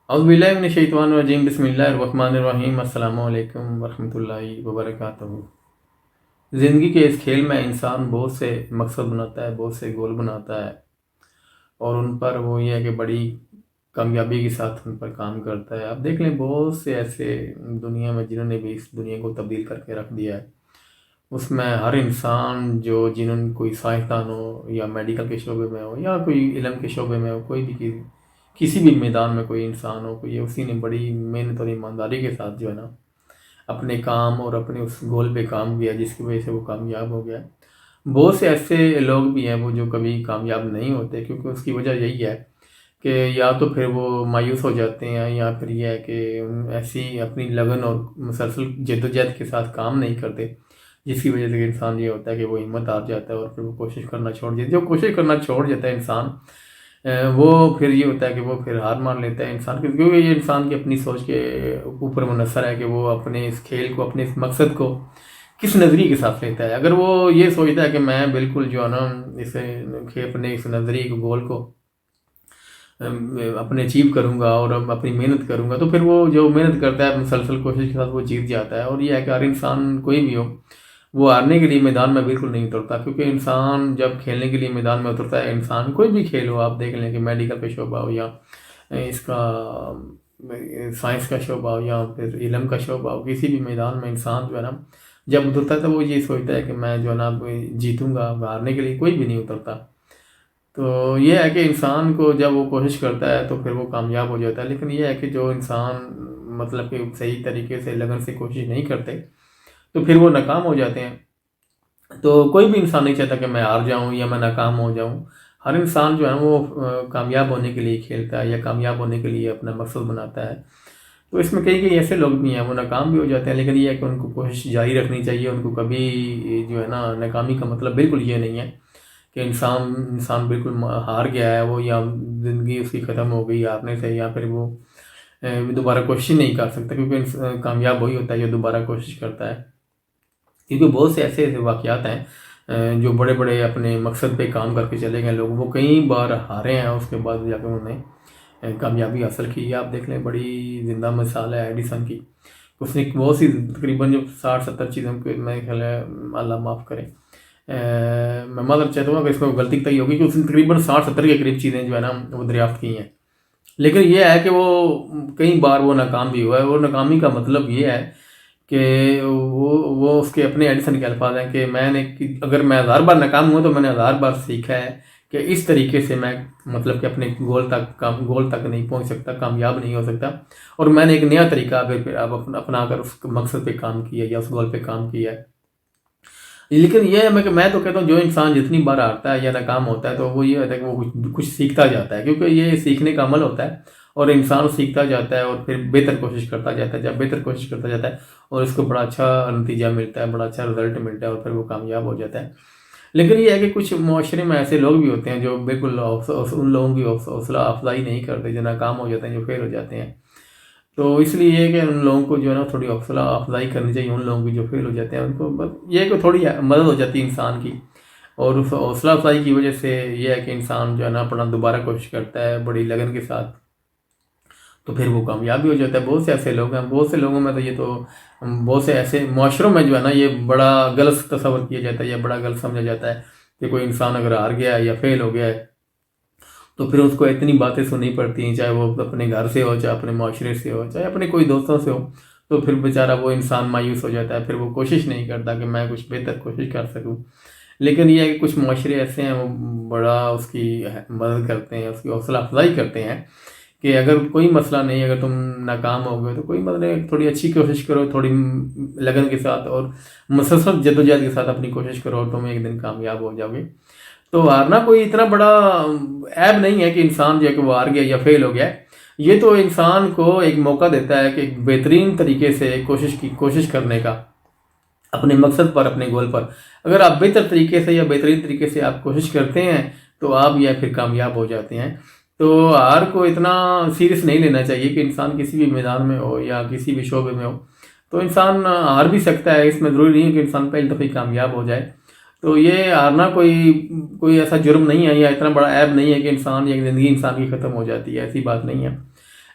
अऊज़ुबिल्लाहिमिनश्शैतानिर्रजीम बिस्मिल्लाहिर्रहमानिर्रहीम अस्सलामु अलैकुम वरहमतुल्लाहि वबरकातुहू। ज़िंदगी के इस खेल में इंसान बहुत से मकसद बनाता है, बहुत से गोल बनाता है और उन पर वो ये है कि बड़ी कामयाबी के साथ उन पर काम करता है। अब देख लें बहुत से ऐसे दुनिया में जिन्होंने भी इस दुनिया को तब्दील करके रख दिया है। उसमें हर इंसान जो जिन्होंने कोई साइंसदान हो या मेडिकल के शोबे में हो या कोई इल्म के शोबे में हो, कोई भी किसी भी मैदान में कोई इंसान हो, कोई उसी ने बड़ी मेहनत और ईमानदारी के साथ जो है ना अपने काम और अपने उस गोल पे काम किया जिसकी वजह से वो कामयाब हो गया। बहुत से ऐसे लोग भी हैं वो जो कभी कामयाब नहीं होते, क्योंकि उसकी वजह यही है कि या तो फिर वो मायूस हो जाते हैं या फिर यह है कि ऐसी अपनी लगन और मुसलसल जद्दोजहद के साथ काम नहीं करते, जिसकी वजह से इंसान ये होता है कि वो हिम्मत हार जाता है और फिर वो कोशिश करना छोड़ देता है। जो कोशिश करना छोड़ देता है इंसान, वो फिर ये होता है कि वो फिर हार मान लेता है इंसान, क्योंकि ये इंसान की अपनी सोच के ऊपर मुनसर है कि वो अपने इस खेल को, अपने इस मकसद को किस नज़रिए के साथ लेता है। अगर वो ये सोचता है कि मैं बिल्कुल जो है ना अपने इस नज़रिए को, गोल को अपने अचीव करूँगा और अपनी मेहनत करूँगा, तो फिर वो जो मेहनत करता है मुसलसल कोशिश के साथ वो जीत जाता है। और ये है कि हर इंसान कोई भी हो, वो हारने के लिए मैदान में बिल्कुल नहीं उतरता, क्योंकि इंसान जब खेलने के लिए मैदान में उतरता है, इंसान कोई भी खेल हो, आप देख लें कि मेडिकल का शोबा हो या इसका साइंस का शोबा हो या फिर इल्म का शोबा हो, किसी भी मैदान में इंसान जो है ना जब उतरता है तो वो ये सोचता है कि मैं जो है ना जीतूँगा। हारने के लिए कोई भी नहीं उतरता। तो ये है कि इंसान को जब वो कोशिश करता है तो फिर वो कामयाब हो जाता है। लेकिन ये है कि जो इंसान मतलब कि सही तरीके से लगन से कोशिश नहीं करते तो फिर वो नाकाम हो जाते हैं। तो कोई भी इंसान नहीं चाहता कि मैं हार जाऊं या मैं नाकाम हो जाऊं। हर इंसान जो है वो कामयाब होने के लिए खेलता है या कामयाब होने के लिए अपना मकसद बनाता है। तो इसमें कई कई ऐसे लोग भी हैं वो नाकाम भी हो जाते हैं, लेकिन ये है कि उनको कोशिश जारी रखनी चाहिए। उनको कभी जो है ना नाकामी का मतलब बिल्कुल ये नहीं है कि इंसान बिल्कुल हार गया है वो, या ज़िंदगी उसकी ख़त्म हो गई हारने से, या फिर वो दोबारा कोशिश नहीं कर सकता, क्योंकि कामयाब वही होता है जो दोबारा कोशिश करता है। क्योंकि बहुत से ऐसे ऐसे वाक़यात हैं जो बड़े बड़े अपने मकसद पे काम करके चले गए लोग, वो कई बार हारे हैं, उसके बाद जाकर उन्होंने कामयाबी हासिल की है। आप देख लें, बड़ी ज़िंदा मिसाल है एडिसन की। उसने बहुत सी तकरीबन जो 60-70 चीज़ों के, मैं ख्याल है अल्लाह माफ़ करे, मैं मतलब चाहता हूँ कि इसमें गलती तय होगी कि उसने तकरीबन 60-70 के करीब चीज़ें जो है ना वो दरियाफ्त की हैं। लेकिन ये है कि वो कई बार वो नाकाम भी हुआ है। और नाकामी का मतलब ये है कि वो उसके अपने एडिसन के अल्फाज हैं कि अगर मैं 1000 बार नाकाम हुआ तो मैंने 1000 बार सीखा है कि इस तरीके से मैं मतलब कि अपने गोल तक नहीं पहुंच सकता, कामयाब नहीं हो सकता। और मैंने एक नया तरीका फिर अब अपना कर उस मकसद पे काम किया या उस गोल पे काम किया है। लेकिन ये है मैं तो कहता हूँ जो इंसान जितनी बार हारता है या नाकाम होता है तो वो ये होता है कि वो कुछ सीखता जाता है, क्योंकि ये सीखने का अमल होता है और इंसान सीखता जाता है और फिर बेहतर कोशिश करता जाता है। जब बेहतर कोशिश करता जाता है और इसको बड़ा अच्छा नतीजा मिलता है, बड़ा अच्छा रिजल्ट मिलता है और फिर वो कामयाब हो जाता है। लेकिन ये है कि कुछ माशरे में ऐसे लोग भी होते हैं जो बिल्कुल उन लोगों की हौसला अफजाई नहीं करते, जो नाकाम हो जाते हैं, जो फेल हो जाते हैं। तो इसलिए ये है कि उन लोगों को जो है ना थोड़ी हौसला अफजाई करनी चाहिए, उन लोगों की जो फेल हो जाते हैं उनको बस ये है कि थोड़ी मदद हो जाती है इंसान की। और उस हौसला अफजाई की वजह से ये है कि इंसान जो है ना अपना दोबारा कोशिश करता है बड़ी लगन के साथ, तो फिर वो कामयाब भी हो जाता है। बहुत से ऐसे लोग हैं, बहुत से लोगों में तो ये तो बहुत से ऐसे माशरों में जो है ना ये बड़ा गलत तस्वर किया जाता है या बड़ा गलत समझा जाता है कि कोई इंसान अगर हार गया है या फेल हो गया है तो फिर उसको इतनी बातें सुननी पड़ती हैं, चाहे वो अपने घर से हो, चाहे अपने माशरे से हो, चाहे अपने कोई दोस्तों से हो। तो फिर बेचारा वो इंसान मायूस हो जाता है, फिर वो कोशिश नहीं करता कि मैं कुछ बेहतर कोशिश कर सकूं। लेकिन ये है कि कुछ माशरे ऐसे हैं वो बड़ा उसकी मदद करते हैं, उसकी हौसला अफजाई करते हैं कि अगर कोई मसला नहीं, अगर तुम नाकाम हो गए तो कोई मतलब नहीं, थोड़ी अच्छी कोशिश करो, थोड़ी लगन के साथ और मुसलसल जद्दोजहद के साथ अपनी कोशिश करो और तुम एक दिन कामयाब हो जाओगे। तो हारना कोई इतना बड़ा ऐब नहीं है कि इंसान जो है कि वो हार गया या फेल हो गया है। ये तो इंसान को एक मौका देता है कि एक बेहतरीन तरीके से कोशिश करने का अपने मकसद पर, अपने गोल पर। अगर आप बेहतर तरीके से या बेहतरीन तरीके से आप कोशिश करते हैं तो आप या फिर कामयाब हो जाते हैं। तो हार को इतना सीरियस नहीं लेना चाहिए कि इंसान किसी भी मैदान में हो या किसी भी शोबे में हो तो इंसान हार भी सकता है। इसमें ज़रूरी नहीं है कि इंसान पहली दफ़े कामयाब हो जाए। तो ये हारना कोई कोई ऐसा जुर्म नहीं है या इतना बड़ा ऐब नहीं है कि इंसान या ज़िंदगी इंसान की ख़त्म हो जाती है, ऐसी बात नहीं है।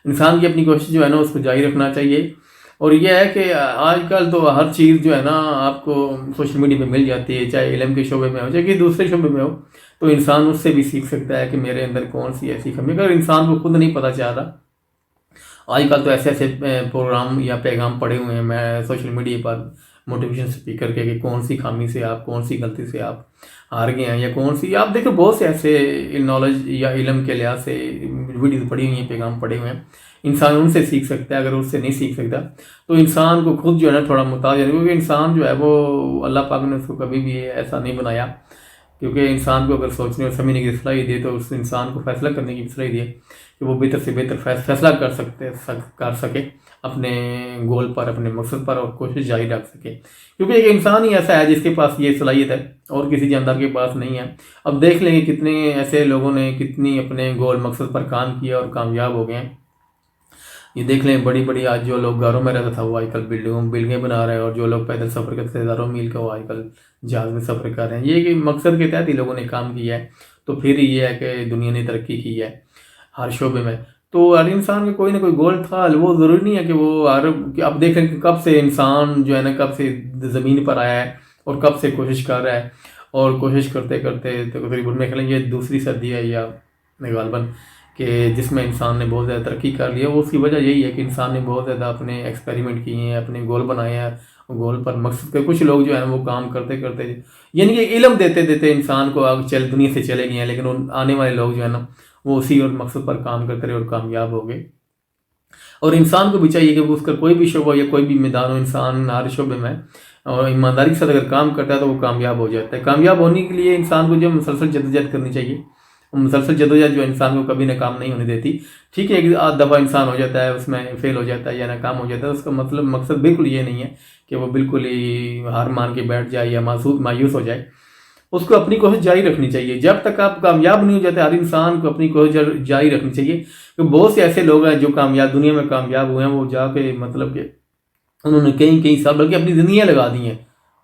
انسان کی اپنی کوشش جو ہے نا اس کو جاری رکھنا چاہیے. اور یہ ہے کہ آج کل تو ہر چیز جو ہے نا آپ کو سوشل میڈیا پہ مل جاتی ہے، چاہے علم کے شعبے میں ہو چاہے کہ دوسرے شعبے میں ہو، تو انسان اس سے بھی سیکھ سکتا ہے کہ میرے اندر کون سی ایسی کمی. اگر انسان کو خود نہیں پتہ چل رہا، آج کل تو ایسے پروگرام یا پیغام پڑے ہوئے ہیں میں سوشل میڈیا پر موٹیویشن اسپیکر کے کہ کون سی خامی سے آپ، کون سی غلطی سے آپ ہار گئے ہیں، یا کون سی آپ دیکھو بہت سے ایسے نالج یا علم کے لحاظ سے ویڈیوز پڑی ہوئی ہیں، پیغام پڑے ہوئے ہیں. انسان ان سے سیکھ سکتا ہے. اگر اس سے نہیں سیکھ سکتا تو انسان کو خود جو ہے نا تھوڑا محتاط ہے، کیونکہ انسان جو ہے وہ اللہ پاک نے اس کو کبھی بھی ایسا نہیں بنایا. کیونکہ انسان کو اگر سوچنے اور سمجھنے کی صلاحیت دی تو اس انسان کو فیصلہ کرنے کی صلاحیت دی کہ وہ بہتر سے بہتر فیصلہ کر سکے اپنے گول پر، اپنے مقصد پر، اور کوشش جاری رکھ سکے. کیونکہ ایک انسان ہی ایسا ہے جس کے پاس یہ صلاحیت ہے اور کسی جاندار کے پاس نہیں ہے. اب دیکھ لیں کہ کتنے ایسے لوگوں نے کتنی اپنے گول مقصد پر کام کیا اور کامیاب ہو گئے ہیں. یہ دیکھ لیں بڑی بڑی آج جو لوگ گھروں میں رہتا تھا وہ آج کل بلڈنگیں بنا رہے ہیں، اور جو لوگ پیدل سفر کرتے تھے ہزاروں میل کا وہ آج کل جہاز میں سفر کر رہے ہیں. یہ کہ مقصد کے تحت ہی لوگوں نے کام کیا ہے. تو پھر یہ ہے کہ دنیا نے ترقی کی ہے ہر شعبے میں. تو ہر انسان کا کوئی نہ کوئی گول تھا. وہ ضروری نہیں ہے کہ وہ اب دیکھیں کہ کب سے انسان جو ہے نا کب سے زمین پر آیا ہے اور کب سے کوشش کر رہا ہے، اور کوشش کرتے کرتے تقریباً میں کہیں یہ دوسری صدی ہے یا غالباً کہ جس میں انسان نے بہت زیادہ ترقی کر لی ہے. اس کی وجہ یہی ہے کہ انسان نے بہت زیادہ اپنے ایکسپیریمنٹ کیے ہیں، اپنے گول بنائے ہیں. گول پر مقصد کے کچھ لوگ جو ہے وہ کام کرتے کرتے یعنی کہ علم دیتے دیتے انسان کو دنیا سے چلے گئے ہیں، لیکن آنے والے لوگ جو ہے نا وہ اسی اور مقصد پر کام کرتے رہے اور کامیاب ہو گئے. اور انسان کو بھی چاہیے کہ وہ اس کا کوئی بھی شعبہ یا کوئی بھی میدان ہو، انسان ہر شعبے میں اور ایمانداری کے ساتھ اگر کام کرتا ہے تو وہ کامیاب ہو جاتا ہے. کامیاب ہونے کے لیے انسان کو جو مسلسل جدوجہد کرنی چاہیے. مسلسل جدوجہد جو انسان کو کبھی ناکام نہیں ہونے دیتی. ٹھیک ہے ایک آدھ دفعہ انسان ہو جاتا ہے، اس میں فیل ہو جاتا ہے یا ناکام ہو جاتا ہے، اس کا مقصد بالکل یہ نہیں ہے کہ وہ بالکل ہی ہار مان کے بیٹھ جائے یا مایوس ہو جائے. اس کو اپنی کوشش جاری رکھنی چاہیے. جب تک آپ کامیاب نہیں ہو جاتے ہر انسان کو اپنی کوشش جاری رکھنی چاہیے. کہ بہت سے ایسے لوگ ہیں جو دنیا میں کامیاب ہوئے ہیں، وہ جا کے مطلب کہ انہوں نے کہیں سال بلکہ اپنی زندگیاں لگا دی ہیں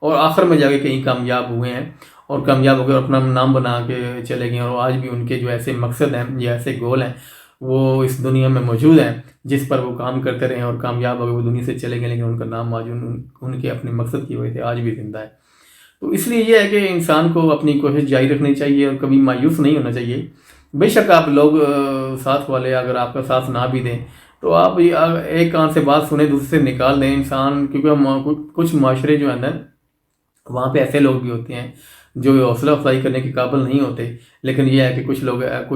اور آخر میں جا کے کہیں کامیاب ہوئے ہیں اور کامیاب ہو کے اپنا نام بنا کے چلے گئے. اور آج بھی ان کے جو ایسے مقصد ہیں یا ایسے گول ہیں وہ اس دنیا میں موجود ہیں جس پر وہ کام کرتے رہے اور کامیاب ہو کے وہ دنیا سے چلے گئے، لیکن ان کا نام آج ان کے اپنے مقصد کی وجہ سے آج بھی زندہ ہے. تو اس لیے یہ ہے کہ انسان کو اپنی کوشش جاری رکھنی چاہیے اور کبھی مایوس نہیں ہونا چاہیے. بے شک آپ لوگ ساتھ والے اگر آپ کا ساتھ نہ بھی دیں تو آپ ایک کان سے بات سنیں دوسرے سے نکال دیں. انسان کیونکہ کچھ معاشرے جو ہیں نا وہاں پہ ایسے لوگ بھی ہوتے ہیں جو حوصلہ افزائی کرنے کے قابل نہیں ہوتے، لیکن یہ ہے کہ کچھ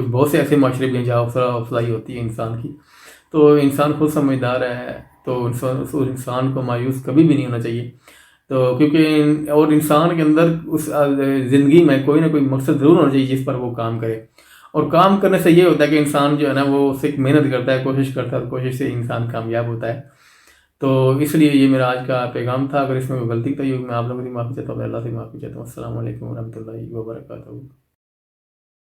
بہت سے ایسے معاشرے بھی ہیں جہاں حوصلہ افزائی ہوتی ہے انسان کی. تو انسان خود سمجھدار ہے تو انسان کو مایوس کبھی بھی نہیں ہونا چاہیے. تو کیونکہ اور انسان کے اندر اس زندگی میں کوئی نہ کوئی مقصد ضرور ہونا چاہیے جس پر وہ کام کرے. اور کام کرنے سے یہ ہوتا ہے کہ انسان جو ہے نا وہ صرف محنت کرتا ہے، کوشش کرتا ہے، کوشش سے انسان کامیاب ہوتا ہے. تو اس لیے یہ میرا آج کا پیغام تھا. اگر اس میں کوئی غلطی تو میں آپ لوگوں سے معافی چاہتا ہوں، اللہ سے معافی چاہتا ہوں. السلام علیکم ورحمۃ اللہ وبرکاتہ.